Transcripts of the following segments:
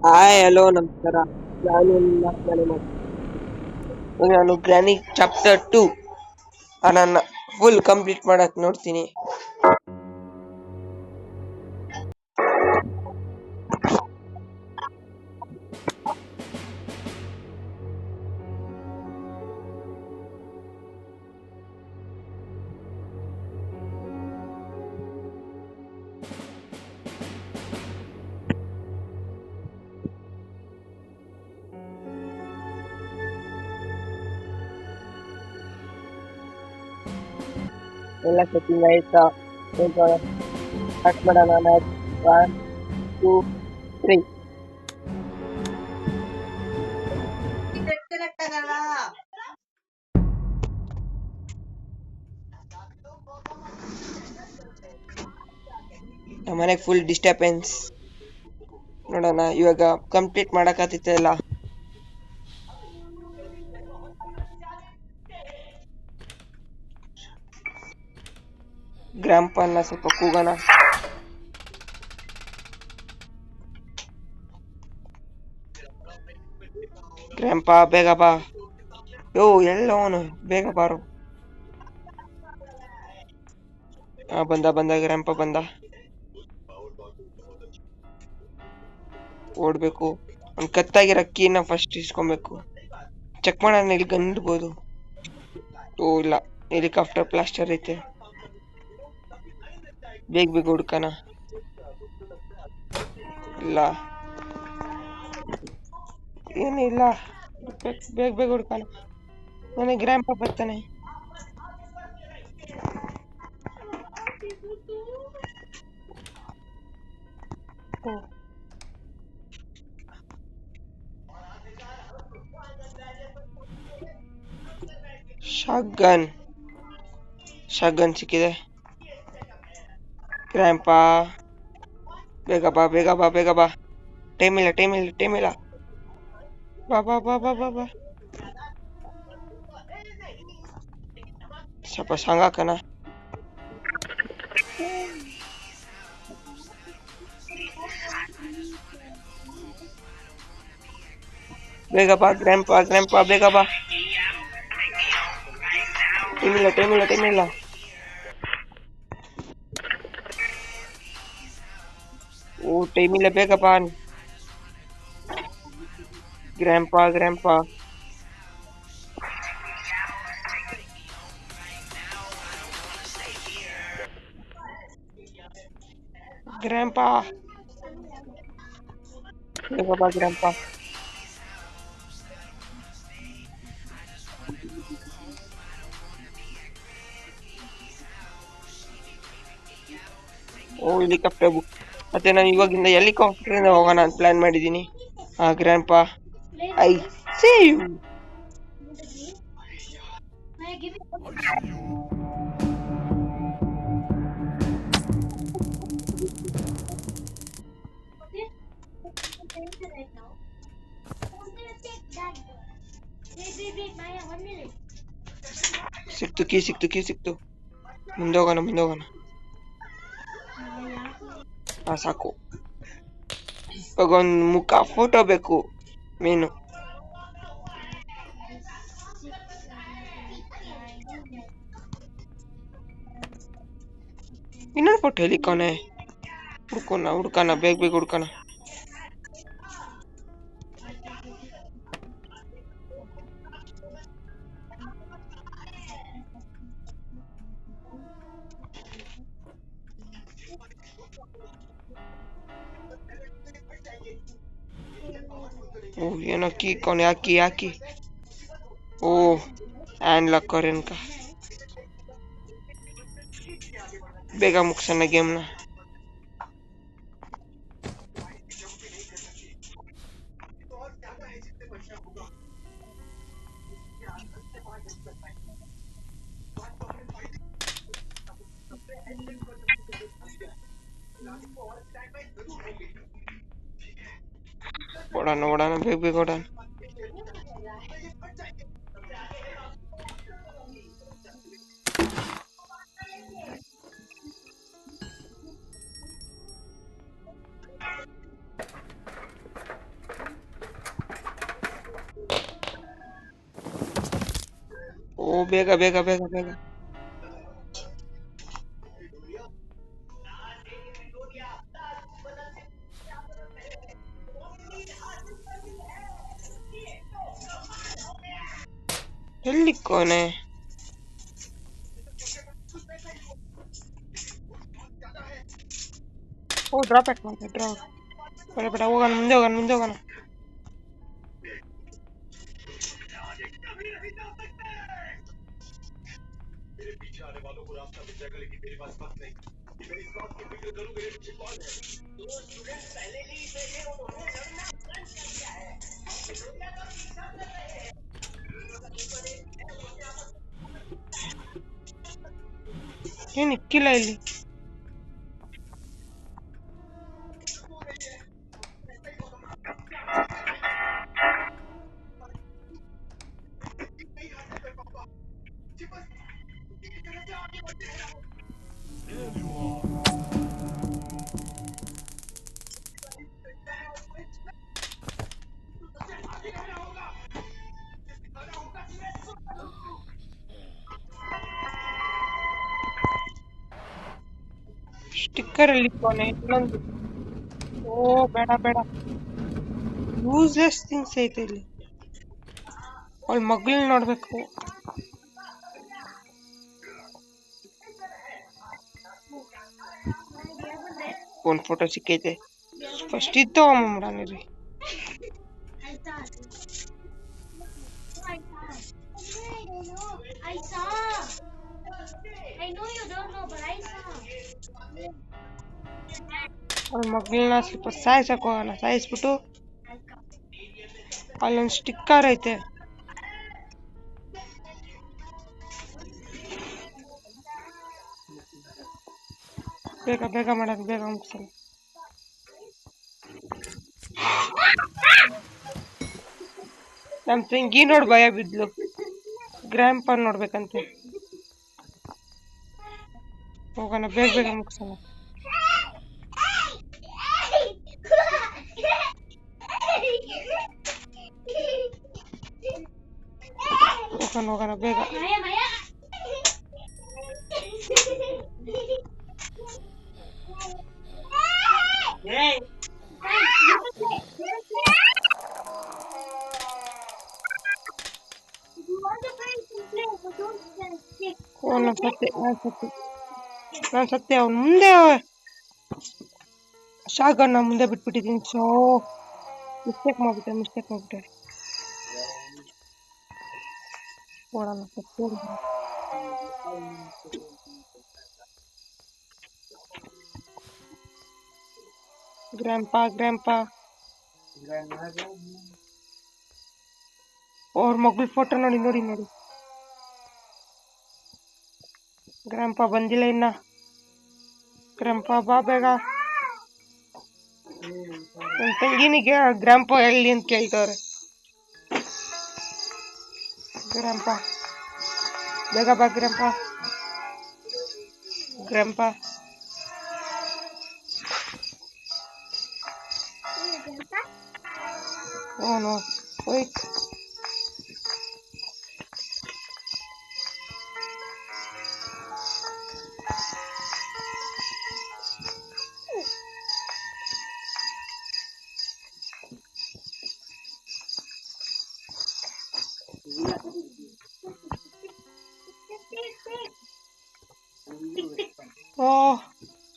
Hi hello ನಮಸ್ಕಾರ. ನಾನು ನಿಮ್ಮ ಮನೆ ಮಗ. ನಾನು ಗ್ರಾನಿ ಚಾಪ್ಟರ್ 2 ನನ್ನ ಫುಲ್ ಕಂಪ್ಲೀಟ್ ಮಾಡಕ್ ನೋಡ್ತೀನಿ. ಎಲ್ಲ ಸೆಟ್ಟಿಂಗ್ ಆಯ್ತಾ? ಸ್ಟಾರ್ಟ್ ಮಾಡೋಣ. 1 2 3. ನಮ್ಮನೆಗೆ ಫುಲ್ ಡಿಸ್ಟರ್ಬೆನ್ಸ್. ನೋಡೋಣ ಇವಾಗ ಕಂಪ್ಲೀಟ್ ಮಾಡಕತ್ತಿತ್ತಲ್ಲ. ಗ್ರಾಂಪನ್ನ ಸ್ವಲ್ಪ ಕೂಗೋಣ. ಗ್ರಾಂಪ ಬೇಗ ಬಾ. ಯೋ ಎಲ್ಲವನು ಬೇಗ ಬಾರು. ಬಂದ ಗ್ರಾಂಪ ಬಂದ. ಓಡ್ಬೇಕು. ಅವ್ನ್ ಕತ್ತಾಗಿರೋ ಕೀನ ಫಸ್ಟ್ ಇಸ್ಕೊಬೇಕು. ಚೆಕ್ ಮಾಡೋಣ, ಇಲ್ಲಿ ಗಂಡ್ಬೋದು. ಓ ಇಲ್ಲ, ಹೆಲಿಕಾಪ್ಟರ್ ಪ್ಲಾಸ್ಟರ್ ಐತೆ. ಬೇಗ ಹುಡ್ಕಣ. ಇಲ್ಲ ಏನಿಲ್ಲ, ಬೇಗ ಹುಡ್ಕಣ. ನನಗೆ ಗ್ರಾಂಪ ಬರ್ತಾನೆ. ಶಾಗನ್ ಸಿಕ್ಕಿದೆ. ಗ್ರಾಂಪ ಬೇಗ ಬಾ. ಟೈಮ್ ಇಲ್ಲ. ಬಾ. ಸ್ವಲ್ಪ ಸಾಂಗಾಕನ. ಬೇಗ ಬಾ ಗ್ರಾಂಪ ಬೇಗ ಬಾ. ಟೈಮ್ ಇಲ್ಲ. ಓ ಟೈಮ್ ಇಲ್ಲ, ಬೇಗ ಬಾ. ಗ್ರಾಂಪ ಬೇಗ ಬಾ ಗ್ರಾಂಪ. ಓ ಹೆಲಿಕಾಪ್ಟರ್ ಬುಕ್. ಮತ್ತೆ ನಾನು ಇವಾಗಿಂದ ಹೆಲಿಕಾಪ್ಟರ್ ಇಂದ ಹೋಗೋಣ ಅಂತ ಪ್ಲಾನ್ ಮಾಡಿದೀನಿ. ಗ್ರಾಂಪ ಐ ಸೀ ಯು. ಸಿಕ್ತು. ಮುಂದೆ ಹೋಗೋಣ. ಸಾಕು. ಇವಾಗ ಒಂದು ಮುಖ ಫೋಟೋ ಬೇಕು ಮೇನು. ಇನ್ನೊಂದು ಫೋಟೋ ಹೇಳಿಕೋನೆ. ಹುಡ್ಕೋಣ ಬೇಗ ಹುಡ್ಕೋಣ. ಓ ಏನೋ ಕೀ ಕೊನೆ ಹಾಕಿ. ಓ ಹ್ಯಾಂಡ್ ಲಾಕರ್ ಎನ್ಕ. ಬೇಗ ಮುಗ್ಸೋಣ ಗೇಮ್ನ. ಓಡೋಣ ಬೇಗ ಓಡೋಣ. ಬೇಗ ಬೇಗ ಬೇಗ ಬೇಗ. ಎಲ್ಲಿ ಕೋನೆ? ಓ ಡ್ರಾಪ್ ಯಾಕೆ ಮಾಡ್ದೆ? ಡ್ರಾಪ್ ಬೇಡ ಬೇಡ, ಹೋಗೋಣ ಮುಂದೆ, ಹೋಗೋಣ ಮುಂದೆ, ಹೋಗೋಣ. ಏನ್ ಇಕ್ಕಿಲ್ಲ ಇಲ್ಲಿ. ಸ್ಟಿಕ್ಕರ್ ಅಲ್ಲಿ ಕೋನೆ ಇನ್ನೊಂದು. ಓ ಬೇಡ ಬೇಡ, ಯೂಸ್ಲೆಸ್ ಥಿಂಗ್ಸ್ ಐತೆ ಇಲ್ಲಿ. ಅವಳ ಮಗಳ್ ನೋಡ್ಬೇಕು. ಒಂದ್ ಫೋಟೋ ಸಿಕ್ಕೈತೆ, ಫಸ್ಟ್ ಇತ್ತು ಮಾಡಾನಿರಿ. ಅವಳ ಮಗಳನ್ನ ಸ್ವಲ್ಪ ಸಾಯ್ಸಕ್ ಹೋಗೋಣ. ಸಾಯಿಸ್ಬಿಟ್ಟು ಅಲ್ಲೊಂದ್ ಸ್ಟಿಕ್ಕರ್ ಐತೆ, ಬೇಗ ಬೇಗ ಮಾಡೋದು, ಬೇಗ ಮುಗಿಸೋಣ. ನಮ್ ತಂಗಿ ನೋಡ್ ಭಯ ಬಿದ್ಲು. ಗ್ರ್ಯಾಂಡ್ ಪಾ ನೋಡ್ಬೇಕಂತೆ. ಹೋಗೋಣ ಬೇಗ ಬೇಗ ಮುಗಿಸೋಣ. ಹೋಗೋಣ ಹೋಗೋಣ ಬೇಗ. ನಾನ್ ಸತ್ಯ ಅವ್ನು ಮುಂದೆ ಶಾಗನ್ನ ಮುಂದೆ ಬಿಟ್ಬಿಟ್ಟಿದ್ದೀನಿ. ಸೊ ಮಿಸ್ಟೇಕ್ ಮಾಡ್ಬಿಟ್ಟೆ. ನೋಡೋಣ ಗ್ರ್ಯಾಂಪಾ ಅವ್ರ ಮಗಳ ಫೋಟೋ ನೋಡಿ. ಗ್ರ್ಯಾಂಪಾ ಬಂದಿಲ್ಲ ಇನ್ನ. ಗ್ರ್ಯಾಂಪಾ ಬಾ ಬೇಗ. ನನ್ನ ತಂಗಿನಿಗೆ ಗ್ರ್ಯಾಂಪಾ ಎಲ್ಲಿ ಅಂತ ಕೇಳ್ತವ್ರೆ. ಗ್ರ್ಯಾಂಪಾ ಬೇಗ ಬಾ. ಗ್ರ್ಯಾಂಪಾ Oh no, wait.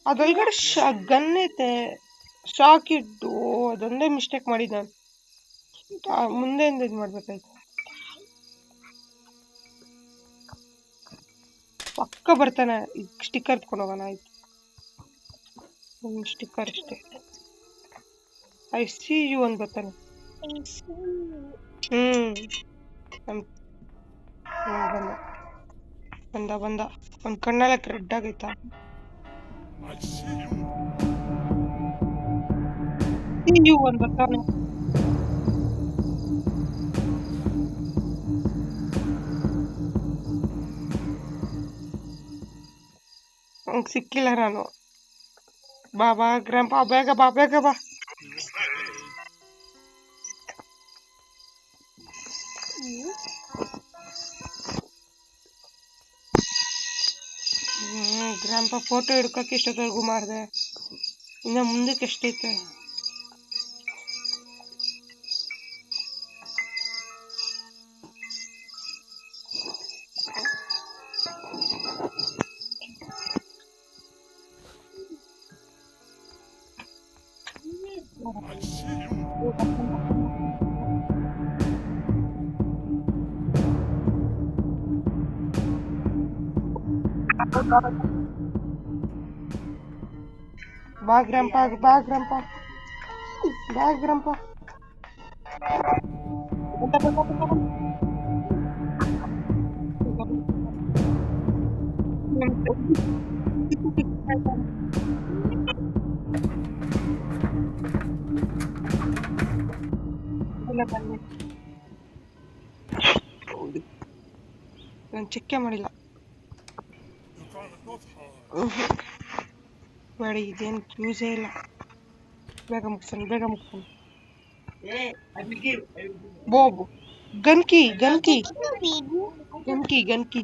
ಅದೊಳಗಡೆ ಗನ್ ಐತೆ, ಶಾಕ್ ಇಟ್ಟು ಅದೊಂದೇ ಮಿಸ್ಟೇಕ್ ಮಾಡಿದ. ಮುಂದೆಯಿಂದ ಇದು ಮಾಡ್ಬೇಕಾಯ್ತು. ಪಕ್ಕ ಬರ್ತಾನೆ. ಸ್ಟಿಕ್ಕರ್ ತಗೊಂಡು ಹೋಗೋಣ. ಆಯ್ತು, ಸ್ಟಿಕ್ಕರ್ ಅಷ್ಟೇ. ಐ ಸಿ ಯು ಅಂತ ಬರ್ತಾನೆ. ಬಂದ. ಒಂದ್ ಕಣ್ಣೆಲ್ಲ ರೆಡ್ ಆಗೈತಾ. ಒಂದ್ ಬರ್ತಾನೆ. ಸಿಕ್ಕಿಲ್ಲ ನಾನು. ಬಾ ಗ್ರ್ಯಾಂಪಾ ಬೇಗ ಬಾ. ಗ್ರಾಂಪ ಫೋಟೋ ಹಿಡ್ಕಕ್ಕೆ ಇಷ್ಟೊತ್ತವರೆಗೂ ಮಾಡಿದೆ. ಇನ್ನು ಮುಂದಕ್ಕೆ ಎಷ್ಟೈತೆ? ಬಾ ಗ್ರಾಂಪ, ಬಾ ಗ್ರಾಂಪ, ಬಾ ಗ್ರಾಂಪ. ನಾನು ಚೆಕ್ಕೆ ಮಾಡಿಲ್ಲ. ಬೇಡ, ಇದೇನು ಯೂಸೇ ಇಲ್ಲ. ಬೇಗ ಮುಗ್ಸೋಣ, ಬೇಗ ಮುಗ್ಸೋಣ. ಬೋಬು ಗನ್ಕಿ ಗನ್ಕಿ ಗನ್ಕಿ ಗನ್ಕಿ.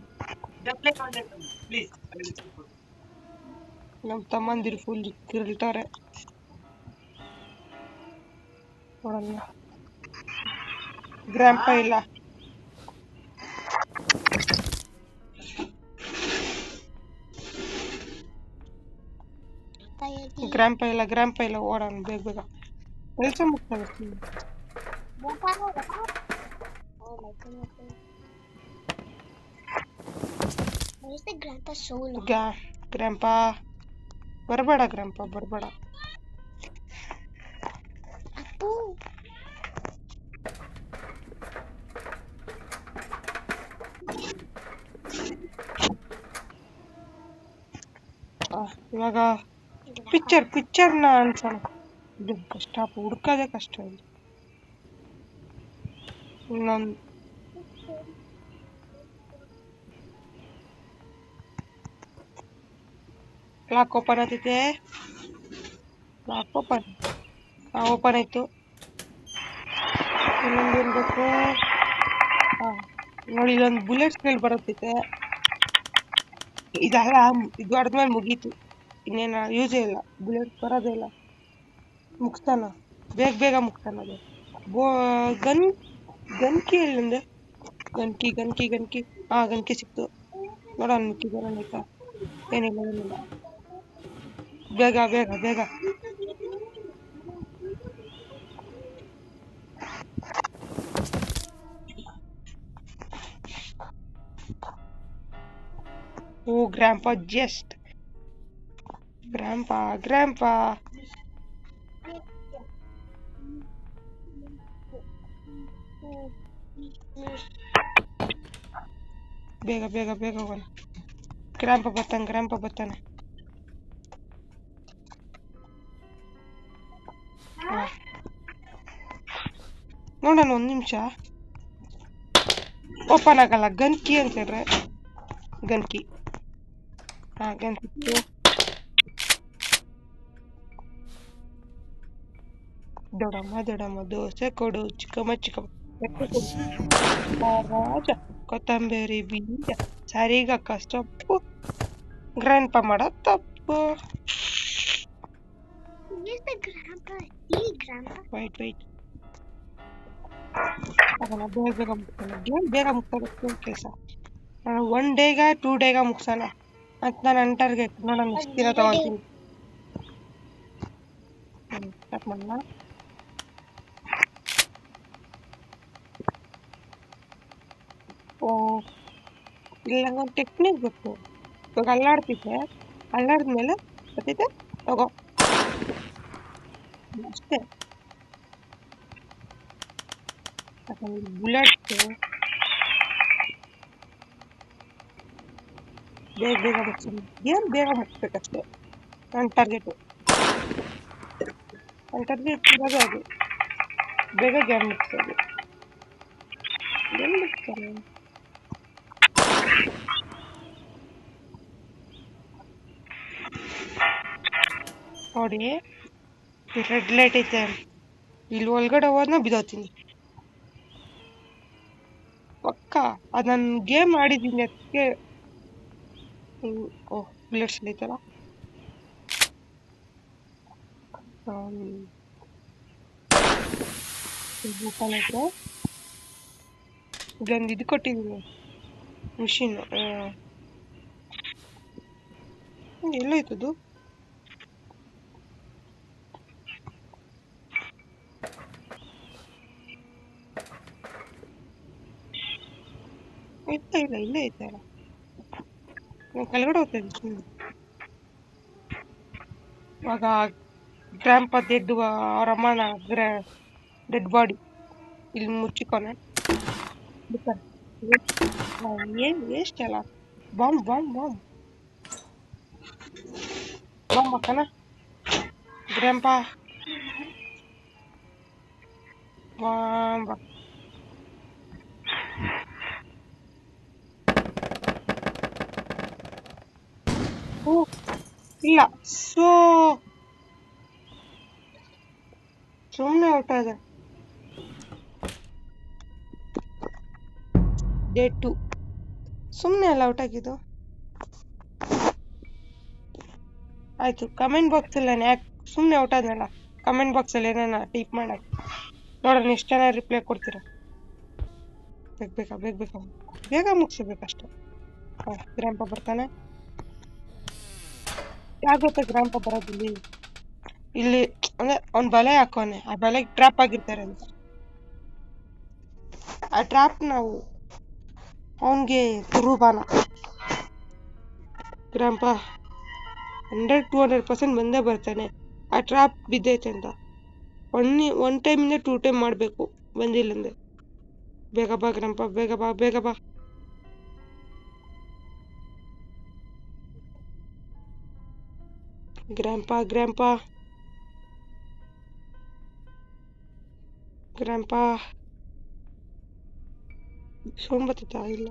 ನಮ್ಮ ತಮ್ಮಂದಿರು ಫುಲ್ ಕಿರ್ಲ್ತಾರೆ. ನೋಡಲ್ಲ, ಗ್ರಾಂಪ ಇಲ್ಲ. ಗ್ರಾಂಪ ಇಲ್ಲ, ಗ್ರಾಂಪ ಇಲ್ಲ. ಓಡೋಣ ಬೇಗ ಬೇಗ, ಕೆಲಸ ಮುಗ್ಸೋಣ. ಗ್ರಾಂಪ ಬರಬೇಡ, ಗ್ರಾಂಪ ಬರಬೇಡ. ಇವಾಗ ಪಿಕ್ಚರ್ನ ಅನ್ಸೋಣ. ಇದು ಕಷ್ಟ, ಹುಡ್ಕೋದೇ ಕಷ್ಟ. ಇನ್ನೊಂದು ಲಾಕ್ ಓಪನ್ ಆಗ್ತೈತೆ. ಲಾಕ್ ಓಪನ್, ಓಪನ್ ಆಯ್ತು. ಇನ್ನೊಂದೇನು ಬೇಕು? ನೋಡಿ, ಇಲ್ಲೊಂದು ಬುಲೆಟ್ ಸ್ಪೇಲ್ ಬರುತ್ತೈತೆ. ಇದೆಲ್ಲ ಇದು ಹೊಡೆದ್ಮೇಲೆ ಮುಗೀತು. ಇನ್ನೇನು ಯೂಸೇ ಇಲ್ಲ, ಬುಲೆಟ್ ಬರೋದೇ ಇಲ್ಲ. ಮುಗ್ಸ್ತಾನ, ಬೇಗ ಬೇಗ ಮುಗ್ಸ್ತಾನ. ಅದು ಗನ್ಕಿ ಎಲ್ಲಿಂದೆ? ಗನ್ಕಿ ಗನ್ಕಿ ಗನ್ಕಿ. ಗನ್ಕಿ ಸಿಕ್ತು. ನೋಡೋಣ ಮಿಕ್ಕಿದೇನೋ ಆಯ್ತಾ? ಏನಿಲ್ಲ ಏನಿಲ್ಲ. ಬೇಗ ಬೇಗ ಬೇಗ. ಓ ಗ್ರಾಂಪ ಜಸ್ಟ್. ಗ್ರಾಂಪ ಗ್ರಾಂಪ ಬೇಗ ಬೇಗ ಬೇಗ ಹೋಗೋಣ. ಗ್ರಾಂಪ ಬರ್ತಾನೆ, ಗ್ರಾಂಪ ಬರ್ತಾನೆ. ನೋಡೋಣ, 1 ನಿಮಿಷ. ಓಪನ್ ಆಗಲ್ಲ. ಗನ್ಕಿ ಅಂತ ಹೇಳ್ರೆ ಗನ್ಕಿ. ಗನ್ಕಿ. ದೊಡಮ್ಮ ದೊಡಮ್ಮ ದೋಸೆ ಕೊಡು, ಚಿಕ್ಕಮ್ಮ ಚಿಕ್ಕಮ್ಮ ರಾಜ, ಕೊತ್ತಂಬರಿ ಬೀಜ, ಸರಿಗಕ್ಕ ಸೊಪ್ಪು, ಗ್ರಾಂಪ ಮಾಡೋ ತಪ್ಪು. White white. ಬೇಗ ಬೇಗ ಮುಗ್ಸೋಣ. ಬೇಗ ಮುಗ್ಸೋದಕ್ಕೆ ಕೆಲಸ. ನಾನು 1 ಡೇಗ 2 ಡೇಗ ಮುಗ್ಸೋಣ ಅಂತ ನಾನು ಟಾರ್ಗೆಟ್. ನೋಡೋಣ ಎಷ್ಟು ದಿನ ತಗೊಳ್ತೀನಿ. ಸ್ಟಾರ್ಟ್ ಮಾಡೋಣ. ಇಲ್ಲಿ ನಂಗೊಂದು ಟೆಕ್ನಿಕ್ ಗೊತ್ತು. ಇವಾಗ ಅಲ್ಲಾಡ್ತಿದ್ದೆ, ಅಲ್ಲಾಡಿದ್ಮೇಲೆ ಗೊತ್ತೈತೆ ತಗೋ ಅಷ್ಟೇ. ಬುಲೆಟ್ ಬೇಗ ಬೇಗ ಮುಗ್ಸೋಣ. ಏನು ಬೇಗ ಮುಗಿಸ್ಬೇಕಷ್ಟೇ. ನನ್ನ ಟಾರ್ಗೆಟು ಇರೋದು ಅದು. ಬೇಗ ಗೇಮ್ ಮುಗಿಸೋದು. ಏನು ಮುಗಿಸ್ತಾರೆ? ನೋಡಿ, ರೆಡ್ ಲೈಟ್ ಐತೆ. ಇಲ್ಲಿ ಒಳಗಡೆ ಹೋದ್ನ ಬಿದ್ದೋತೀನಿ ಪಕ್ಕ. ಅದು ನಾನು ಗೇಮ್ ಆಡಿದ್ದೀನಿ ಅದಕ್ಕೆ. ಬುಲೆಟ್ಸ್ ಐತಲ್ಲ. ಇಲ್ಲೊಂದು ಇದು ಕೊಟ್ಟಿದ್ದೀನಿ ಮಿಷಿನ್. ಎಲ್ಲೋಯ್ತದು? ಇಲ್ಲ ಇಲ್ಲೇ ಐತಲ್ಲ. ಕೆಳಗಡೆ ಹೋಗ್ತಾ ಇದ್ದೀನಿ. ಇವಾಗ ಗ್ರಾಂಪ ಅವ್ರ ಅಮ್ಮನ ಡೆಡ್ ಬಾಡಿ ಇಲ್ಲಿ ಮುಚ್ಚಿಕೊನೆ. ಏನ್ ವೇಸ್ಟ್ ಅಲ್ಲ. ಬಾಂಬ್ ಬಾಂಬ್ ಬಾಂಬ್ ಬಾಂಬ್ ಹಾಕನ ಗ್ರಾಂಪ. ಬಾಂಬ್ ಇಲ್ಲ. ಸುಮ್ಮನೆ ಔಟ್ ಆದ. ಡೇ 2 ಸುಮ್ಮನೆ ಅಲ್ಲ ಔಟ್ ಆಗಿದ್ದು. ಆಯ್ತು, ಕಮೆಂಟ್ ಬಾಕ್ಸ್ ಅಲ್ಲಿ ಯಾಕೆ ಸುಮ್ಮನೆ ಔಟ್ ಆದ್ನಲ್ಲ, ಕಮೆಂಟ್ ಬಾಕ್ಸ್ ಅಲ್ಲಿ ಏನೇನ ಟೈಪ್ ಮಾಡಕ್ಕೆ ನೋಡೋಣ ಎಷ್ಟು ಜನ ರಿಪ್ಲೈ ಕೊಡ್ತೀರಾ. ಬೇಗ ಬೇಗ ಮುಗಿಸ್ಬೇಕಷ್ಟೆ. ಗ್ರಾಂಪ ಬರ್ತಾನೆ. ಯಾಕೆ ಗ್ರಾಂಪ ಬರೋದಿಲ್ಲಿ? ಇಲ್ಲಿ ಅಂದ್ರೆ ಅವ್ನ್ ಬಲೆ ಹಾಕೋನೆ, ಆ ಬಲೆಗೆ ಟ್ರಾಪ್ ಆಗಿರ್ತಾರೆ ಅಂತ. ಆ ಟ್ರಾಪ್ ನಾವು ಅವನ್ಗೆ ತುರುಬಾನ. ಗ್ರಾಂಪ 100-200% ಬಂದೇ ಬರ್ತಾನೆ. ಆ ಟ್ರಾಪ್ ಬಿದ್ದೈತೆ ಅಂತ ಒನ್ ಟೈಮ್ ಇಂದ 2 ಟೈಮ್ ಮಾಡ್ಬೇಕು, ಬಂದಿಲ್ಲ ಅಂದ್ರೆ. ಬೇಗ ಬಾ ಗ್ರಾಂಪ, ಬೇಗ ಬಾ. ಗ್ರಾಂಪ ಸೋಂಬತ್ತಿತ್ತ ಇಲ್ಲ.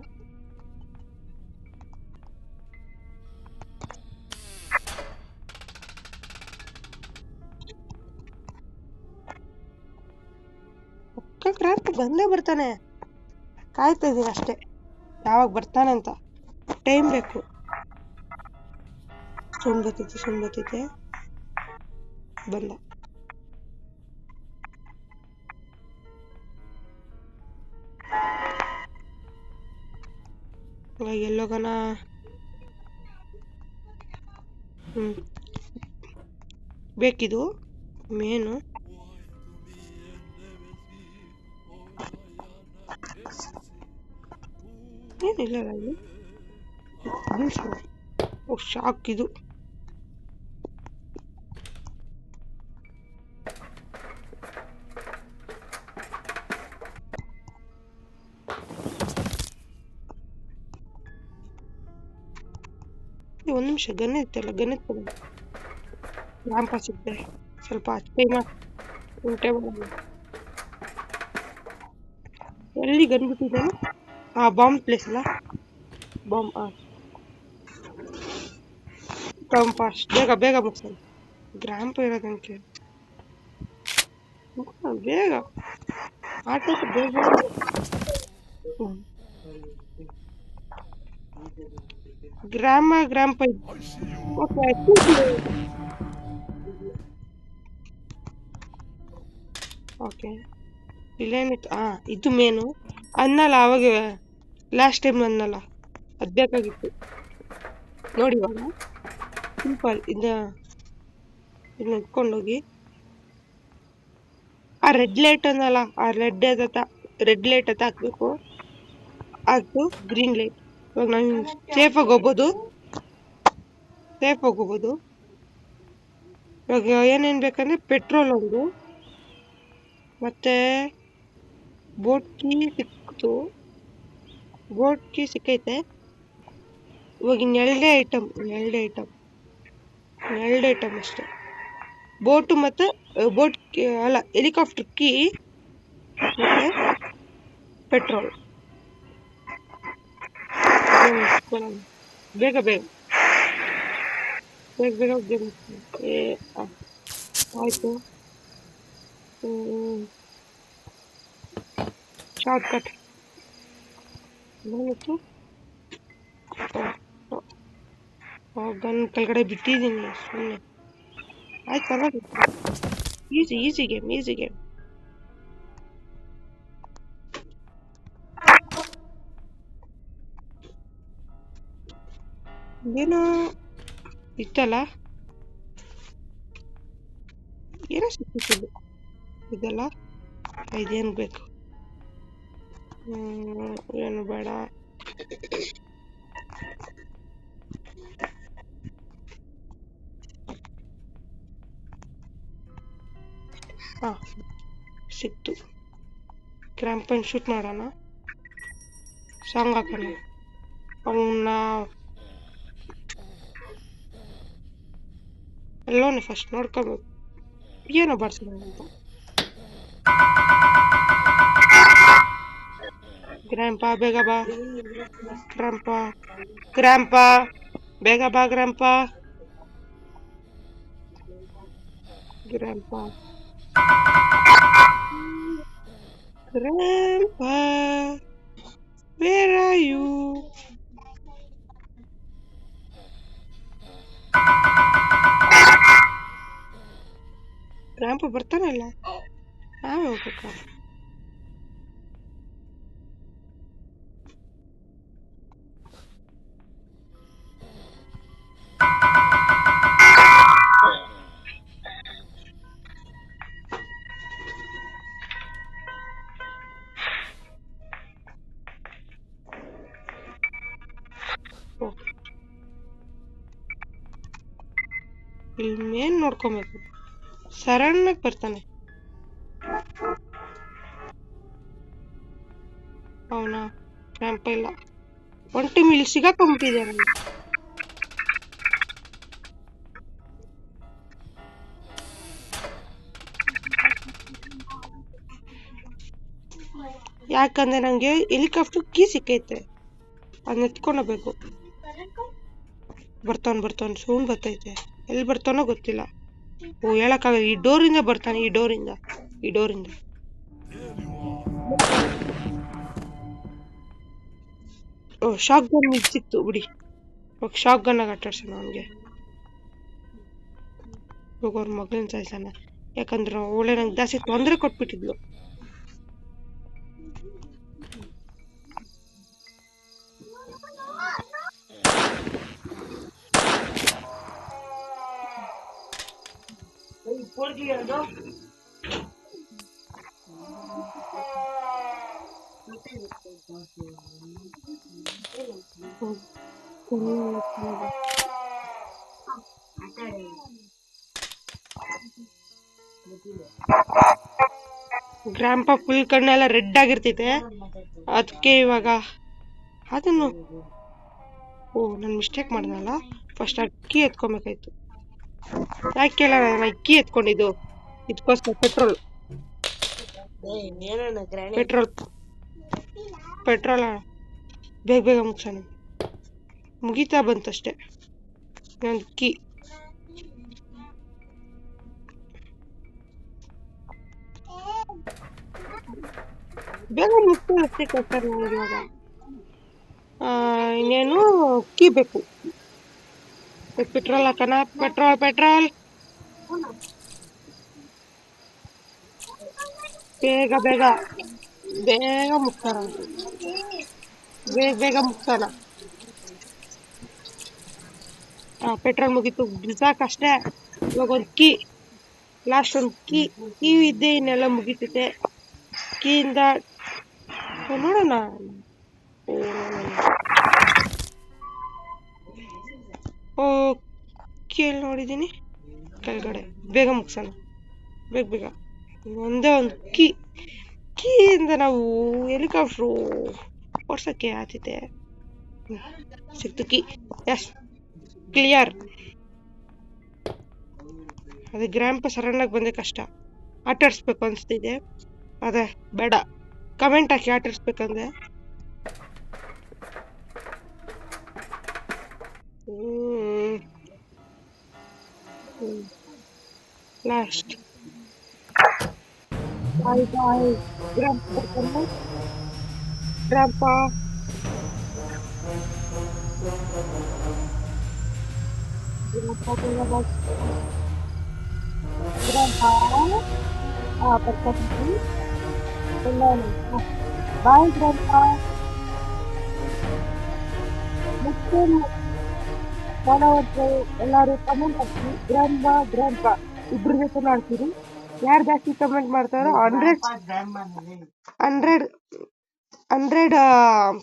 ಗ್ರಾಂಪ ಬಂದೇ ಬರ್ತಾನೆ. ಕಾಯ್ತಾ ಇದೀನಿ ಅಷ್ಟೇ, ಯಾವಾಗ ಬರ್ತಾನೆ ಅಂತ. ಟೈಮ್ ಬೇಕು. ಸೋಂಬತ್ತೈತೆ ಬಂದ. ಎಲ್ಲೋಗನ? ಬೇಕಿದು ಮೇನು. ಏನಿಲ್ಲ ಇಲ್ಲಿ. ಶಾಕ್ ಇದು. ಒಂದು ನಿಮಿಷ, ಗನ್ ಇತ್ತಲ್ಲ, ಗನ್ ಇತ್ತು. ಗ್ರಾಂಪ ಸಿಗ್ತೆ ಸ್ವಲ್ಪ ಎಲ್ಲಿ ಗನ್ ಬಿಟ್ಟಿದ್ದಾನೆ? ಬಾಂಬ್ ಪ್ಲೇಸ್ ಅಲ್ಲ. ಬಾಂಬ್ ಫಾಸ್ಟ್, ಬೇಗ ಮುಗಿಸೋಣ. ಗ್ರಾಂಪ ಇರೋದಂಕೆ ಬೇಗ ಆಟೋಕ್ಕೆ ಬೇಗ. ಗ್ರಾಂಪ ಓಕೆ. ಇಲ್ಲೇನಿತ್ತು? ಇದು ಮೇನು ಅನ್ನಲ್ಲ. ಅವಾಗ ಲಾಸ್ಟ್ ಟೈಮ್ ಅನ್ನಲ್ಲ, ಅದ್ ಬೇಕಾಗಿತ್ತು ನೋಡಿ. ಇವಾಗ ಸಿಂಪಲ್ ಇದನ್ನ ಇಟ್ಕೊಂಡೋಗಿ ಆ ರೆಡ್ ಲೈಟ್ ಅನ್ನಲ್ಲ, ಆ ರೆಡ್ ಲೈಟ್ ಹಾಕ್ಬೇಕು. ಅದು ಗ್ರೀನ್ ಲೈಟ್. ಇವಾಗ ನಾನು ಸೇಫ್ ಆಗಿ ಹೋಗ್ಬೋದು. ಇವಾಗ ಏನೇನ್ ಬೇಕಂದ್ರೆ ಪೆಟ್ರೋಲ್ ಒಂದು, ಮತ್ತೆ ಬೋಟ್ ಕೀ ಸಿಕ್ಕೈತೆ. ಇವಾಗ ಇನ್ನೆರಡೇ ಐಟಮ್ ಅಷ್ಟೇ. ಬೋಟು ಮತ್ತೆ ಅಲ್ಲ, ಹೆಲಿಕಾಪ್ಟರ್ ಕೀ ಮತ್ತೆ ಪೆಟ್ರೋಲ್. ಬೇಗ ಆಯ್ತು. ಶಾರ್ಟ್ ಕಟ್ ಗನ್ ಕೆಳಗಡೆ ಬಿಟ್ಟಿದ್ದೀನಿ ಸುಮ್ಮನೆ. ಆಯ್ತಲ್ಲ, easy easy game, easy game. ಏನೋ ಇತ್ತಲ್ಲ, ಏನೋ ಸಿಕ್ಕಿತ್ತು ಇದೆಲ್ಲ. ಇದೇನು ಬೇಕು? ಏನು ಬೇಡ. ಹಾ, ಸಿಕ್ತು. ಕ್ರಾಂಪನ್ ಶೂಟ್ ಮಾಡೋಣ, ಸಾಂಗ್ ಹಾಕೋಣ. ಅವನ್ನ ಎಲ್ಲೋನೆ ಫಸ್ಟ್ ನೋಡ್ಕೋಬೇಕು, ಏನೋ ಬಾಡ್ಸೋಣ ಅಂತ. ಗ್ರ್ಯಾಂಪ ಬೇಗ ಬಾ, ಗ್ರ್ಯಾಂಪ ಗ್ರ್ಯಾಂಪ ಬೇಗ ಬಾ, ಗ್ರ್ಯಾಂಪ ಗ್ರ್ಯಾಂಪ ಗ್ರ್ಯಾಂಪ, ವೇರ್ ಆರ್ ಯು? ಗ್ರ್ಯಾಂಪ ಬರ್ತಾನಲ್ಲ, ನಾವೇ ಹೋಗ್ಬೇಕಾ? ಇಲ್ಲಿ ಮೇನ್ ನೋಡ್ಕೊಬೇಕು, ಸರಣ್ಣಕ್ಕೆ ಬರ್ತಾನೆ ಅವನ. ಕ್ಯಾಂಪ ಇಲ್ಲ, ಒನ್ ಟೈಮ್ ಇಲ್ಲಿ ಸಿಗಾಕೊಂಡ್ಬಿಟ್ಟಿದೆ. ಯಾಕಂದ್ರೆ ನಂಗೆ ಹೆಲಿಕಾಪ್ಟರ್ ಕೀ ಸಿಕ್ಕೈತೆ, ಅದನ್ನ ಎತ್ಕೊಂಡೋಗ್ಬೇಕು. ಬರ್ತಾನೆ ಸೌಂಡ್ ಬರ್ತೈತೆ, ಎಲ್ಲಿ ಬರ್ತಾನೋ ಗೊತ್ತಿಲ್ಲ. ಓ, ಹೇಳಕ್ಕಾಗಲ್ಲ, ಈ ಡೋರಿಂದ ಬರ್ತಾನೆ, ಈ ಡೋರಿಂದ. ಓ, ಶಾಕ್ ಗನ್ ಸಿಕ್ತು ಬಿಡಿ. ಶಾಕ್ ಗನ್ ಆಗಿ ಆಟಾಡ್ಸೋಣ ಅವನಿಗೆ. ಇವಾಗ ಅವ್ರ ಮಗಳನ್ನ ಸಾಯಿಸೋಣ, ಯಾಕಂದ್ರೆ ಅವಳೆ ನಂಗೆ ಜಾಸ್ತಿ ತೊಂದರೆ ಕೊಟ್ಬಿಟ್ಟಿದ್ಲು. ಗ್ರಾಂಪ ಫುಲ್ ಕಣ್ಣೆಲ್ಲ ರೆಡ್ ಆಗಿರ್ತೈತೆ, ಅದಕ್ಕೆ ಇವಾಗ ಅದನ್ನು. ಓ, ನಾನು ಮಿಸ್ಟೇಕ್ ಮಾಡ್ದಲ್ಲ, ಫಸ್ಟ್ ಅಕ್ಕಿ ಎತ್ಕೊಬೇಕಾಯ್ತು. ಯಾಕೆ ಕೇಳ, ನಾನು ಅಕ್ಕಿ ಎತ್ಕೊಂಡಿದ್ದು ಇದಕ್ಕೋಸ್ಕರ. ಪೆಟ್ರೋಲ್ ಬೇಗ ಬೇಗ ಮುಗ್ಸೋಣ, ಮುಗೀತಾ ಬಂತಷ್ಟೆ. ನಂದು ಕೀ ಬೇಗ ಮುಗ್ತು ಅಷ್ಟೇ ಕೊಡ್ತಾರೆ ನನಗೆ ಇವಾಗ. ಇನ್ನೇನು ಕೀ ಬೇಕು. ಪೆಟ್ರೋಲ್ ಹಾಕೋಣ, ಪೆಟ್ರೋಲ್ ಬೇಗ ಬೇಗ ಬೇಗ ಮುಗ್ಸೋಣ, ಬೇಗ ಮುಗ್ಸೋಣ. ಪೆಟ್ರೋಲ್ ಮುಗೀತು, ಬಿಸಾಕಷ್ಟೇ. ಇವಾಗ ಒಂದು ಕೀ, ಲಾಸ್ಟ್ ಒಂದು ಕೀ ಇದ್ದೆ, ಇನ್ನೆಲ್ಲ ಮುಗೀತೈತೆ. ಕೀಯಿಂದ ನೋಡೋಣ. ಓ, ಕೀಯಲ್ಲಿ ನೋಡಿದ್ದೀನಿ ಕೆಳಗಡೆ. ಬೇಗ ಮುಗ್ಸೋಣ, ಬೇಗ. ಒಂದೇ ಒಂದು ಕೀಯಿಂದ ನಾವು ಹೆಲಿಕಾಪ್ಟ್ರು ಓಡ್ಸೋಕ್ಕೆ ಆಗ್ತೈತೆ. ಸಿಕ್ತು ಕೀ, ಎಸ್, ಕ್ಲಿಯರ್. ಅದೇ ಗ್ರಾಂಪ ಸಡನ್ನಾಗಿ ಬಂದೆ ಕಷ್ಟ, ಆಟಾಡಿಸ್ಬೇಕು ಅನಿಸ್ತಿದೆ. ಅದೇ ಬೇಡ, ಕಮೆಂಟ್ ಹಾಕಿ ಆಟಾಡಿಸ್ಬೇಕಂದ್ರೆ. ಲಾಸ್ಟ್ ಗ್ರಾಂಪ grandpa, ಬರ್ಕೊತೀನಿ ಎಲ್ಲಾನು ಬಾಯ್ grandpa. ಮತ್ತೆ ಫಾಲೋವರ್ಸ್ ಎಲ್ಲಾರು ಕಮೆಂಟ್ ಹಾಕಿ ಗ್ರಾಂಡ್ ಪಾ ಇಬ್ರ ಜೊತೆ ಮಾಡ್ತೀರಿ ಯಾರು ಜಾಸ್ತಿ ಕಮೆಂಟ್ ಮಾಡ್ತಾರೋ 100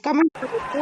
ಕಮೆಂಟ್ ಬರುತ್ತೆ